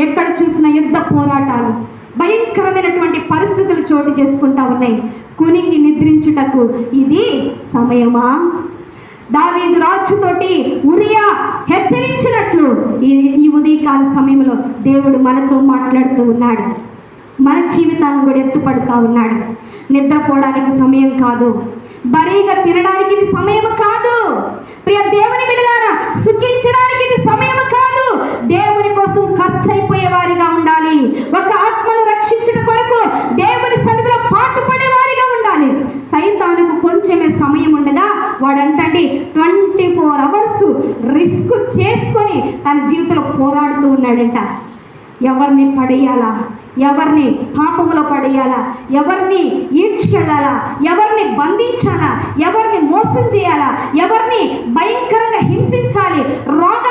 ఎక్కడ చూసిన యుద్ధ పోరాటాలు, భయంకరమైనటువంటి పరిస్థితులు చోటు చేసుకుంటా ఉన్నాయి. కునింగి నిద్రించుటకు ఇది సమయమా? దావీదు రాజుతోటి ఉరియా హెచ్చరించినట్లు ఈ ఉదయకాల సమయంలో దేవుడు మనతో మాట్లాడుతూ ఉన్నాడు. మన జీవితాలను కూడా ఎత్తుపడుతూ ఉన్నాడు. నిద్రపోవడానికి సమయం కాదు, బరీగా తినడానికి ఇది సమయం కాదు. ప్రియ దేవుని బిడ్డలారా, సుఖించడానికి ఇది సమయం కాదు. దేవుని కోసం ఖర్చు అయిపోయే వారిగా ఉండాలి. ఒక ఆత్మను రక్షించడం కొరకు దేవుని సన్నిధిలో పాటుపడే వారిగా ఉండాలి. సైతానుకు కొంచెమే సమయం ఉండగా వాడంటండి 24 hours రిస్క్ చేసుకొని తన జీవితంలో పోరాడుతూ ఉన్నాడంట. ఎవరిని పడేయాలా, ఎవరిని పాపంలో పడేయాలా, ఎవరిని ఈడ్చుకెళ్ళాలా, ఎవరిని బంధించాలా, ఎవరిని మోసం చేయాలా, ఎవరిని భయంకరంగా హింసించాలి, రోగ